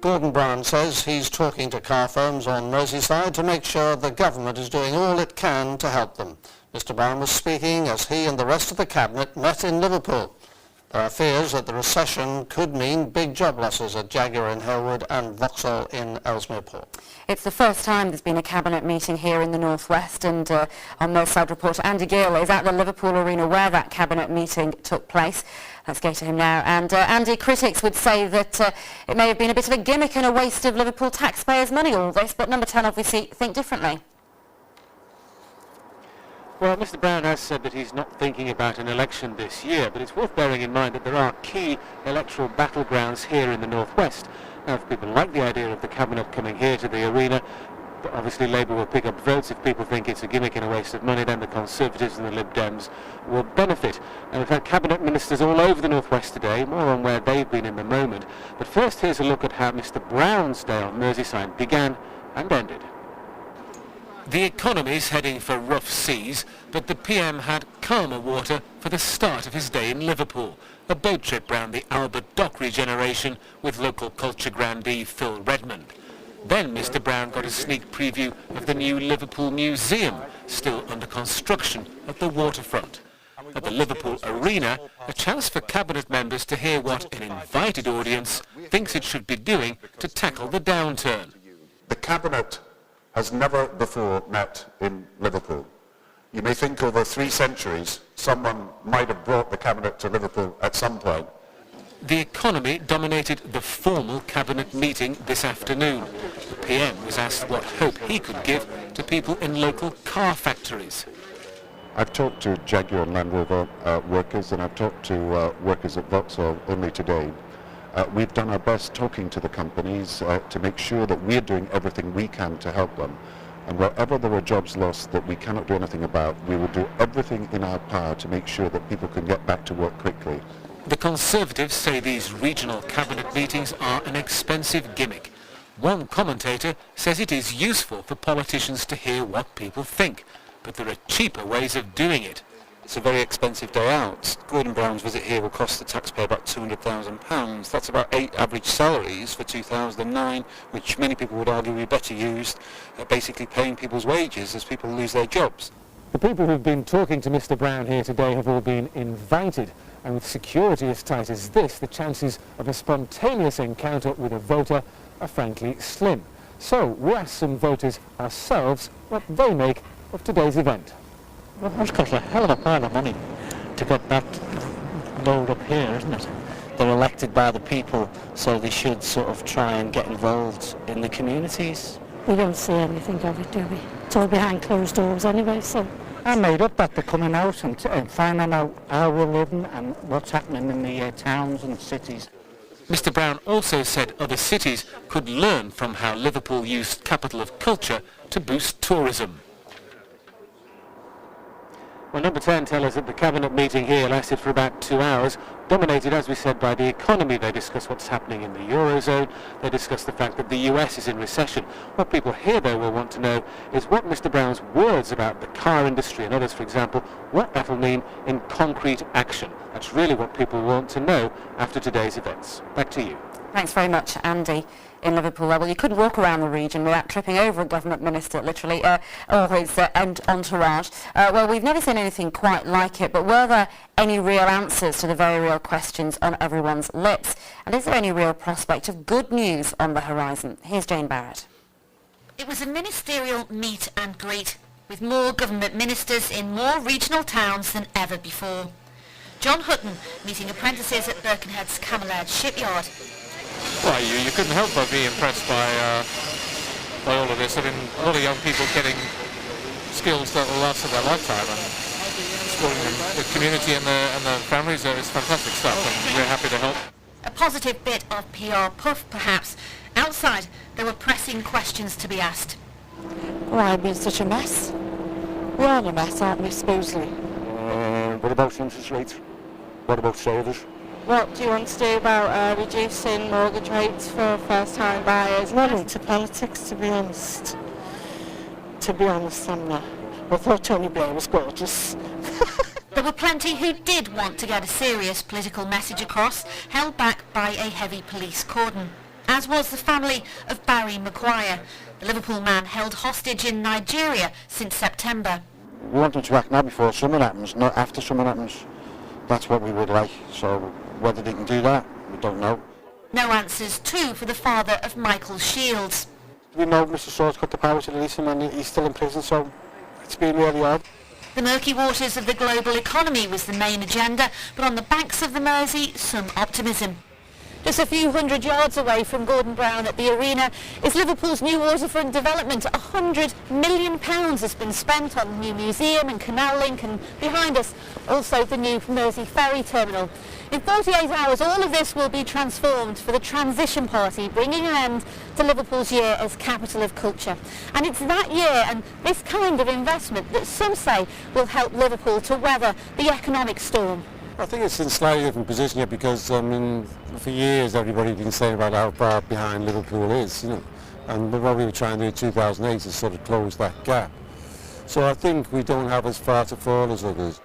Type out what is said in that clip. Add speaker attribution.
Speaker 1: Gordon Brown says he's talking to car firms on Merseyside to make sure the government is doing all it can to help them. Mr Brown was speaking as he and the rest of the Cabinet met in Liverpool. There are fears that the recession could mean big job losses at Jaguar in Halewood and Vauxhall in Ellesmere Port.
Speaker 2: It's the first time there's been a Cabinet meeting here in the North West, and on Merseyside reporter Andy Gill is at the Liverpool Arena where that Cabinet meeting took place. Let's go to him now. And Andy, critics would say that it may have been a bit of a gimmick and a waste of Liverpool taxpayers' money, all this, but Number 10 obviously think differently.
Speaker 3: Well, Mr Brown has said that he's not thinking about an election this year, but it's worth bearing in mind that there are key electoral battlegrounds here in the North West. Now, if people like the idea of the Cabinet coming here to the arena, obviously Labour will pick up votes. If people think it's a gimmick and a waste of money, then the Conservatives and the Lib Dems will benefit. And we've had Cabinet ministers all over the North West today, more on where they've been in the moment. But first, here's a look at how Mr Brown's day on Merseyside began and ended. The economy's heading for rough seas, but the PM had calmer water for the start of his day in Liverpool. A boat trip round the Albert Dock regeneration with local culture grandee Phil Redmond. Then Mr Brown got a sneak preview of the new Liverpool Museum, still under construction at the waterfront. At the Liverpool Arena, a chance for Cabinet members to hear what an invited audience thinks it should be doing to tackle the downturn.
Speaker 4: The Cabinet has never before met in Liverpool. You may think over 3 centuries someone might have brought the Cabinet to Liverpool at some point.
Speaker 3: The economy dominated the formal Cabinet meeting this afternoon. The PM was asked what hope he could give to people in local car factories.
Speaker 4: I've talked to Jaguar and Land Rover workers, and I've talked to workers at Vauxhall only today. We've done our best talking to the companies to make sure that we're doing everything we can to help them. And wherever there are jobs lost that we cannot do anything about, we will do everything in our power to make sure that people can get back to work quickly.
Speaker 3: The Conservatives say these regional Cabinet meetings are an expensive gimmick. One commentator says it is useful for politicians to hear what people think, but there are cheaper ways of doing it.
Speaker 5: It's a very expensive day out. Gordon Brown's visit here will cost the taxpayer about £200,000. That's about 8 average salaries for 2009, which many people would argue would be better used at basically paying people's wages as people lose their jobs.
Speaker 3: The people who've been talking to Mr Brown here today have all been invited, and with security as tight as this, the chances of a spontaneous encounter with a voter are frankly slim. So we asked some voters ourselves what they make of today's event.
Speaker 6: Well, it's cost a hell of a pile of money to get that load up here, isn't it? They're elected by the people, so they should sort of try and get involved in the communities.
Speaker 7: We don't see anything of it, do we? It's all behind closed doors anyway, so...
Speaker 6: I made up that they're coming out and finding out how we're living and what's happening in the towns and cities.
Speaker 3: Mr Brown also said other cities could learn from how Liverpool used capital of culture to boost tourism. Well, Number 10 tell us that the Cabinet meeting here lasted for about 2 hours, dominated, as we said, by the economy. They discussed what's happening in the Eurozone. They discussed the fact that the US is in recession. What people here, though, will want to know is what Mr Brown's words about the car industry and others, for example, what that will mean in concrete action. That's really what people want to know after today's events. Back to you.
Speaker 2: Thanks very much, Andy, in Liverpool. Well, you couldn't walk around the region without tripping over a government minister, literally, or his entourage. Well, we've never seen anything quite like it, but were there any real answers to the very real questions on everyone's lips? And is there any real prospect of good news on the horizon? Here's Jane Barrett.
Speaker 8: It was a ministerial meet and greet, with more government ministers in more regional towns than ever before. John Hutton meeting apprentices at Birkenhead's Camelard shipyard.
Speaker 9: Well, you couldn't help but be impressed by all of this. I mean, a lot of young people getting skills that will last for their lifetime, and supporting the community and the families is fantastic stuff, and we're happy to help.
Speaker 8: A positive bit of PR puff, perhaps. Outside, there were pressing questions to be asked.
Speaker 7: Why have been such a mess? We're all a mess, aren't we, supposedly?
Speaker 5: What about interest rates? What about savers?
Speaker 7: What do you want to do about reducing mortgage rates for first-time buyers? Not into politics, to be honest. I'm not. I thought Tony Blair was gorgeous.
Speaker 8: There were plenty who did want to get a serious political message across, held back by a heavy police cordon. as was the family of Barry Maguire, the Liverpool man held hostage in Nigeria since September.
Speaker 10: We want them to act now before summer happens, not after summer happens. That's what we would like, so whether they can do that, we don't know.
Speaker 8: No answers too for the father of Michael Shields.
Speaker 3: We know Mr. Saw's got the power to release him and he's still in prison, so it's been really odd.
Speaker 8: The murky waters of the global economy was the main agenda, but on the banks of the Mersey, some optimism. Just a few hundred yards away from Gordon Brown at the arena is Liverpool's new waterfront development. £100 million has been spent on the new museum and canal link, and behind us also the new Mersey ferry terminal. In 48 hours all of this will be transformed for the transition party, bringing an end to Liverpool's year as capital of culture. And it's that year and this kind of investment that some say will help Liverpool to weather the economic storm.
Speaker 3: I think it's in a slightly different position here because, I mean, for years everybody's been saying about how far behind Liverpool is, you know, and what we were trying to do in 2008 is sort of close that gap. So I think we don't have as far to fall as others.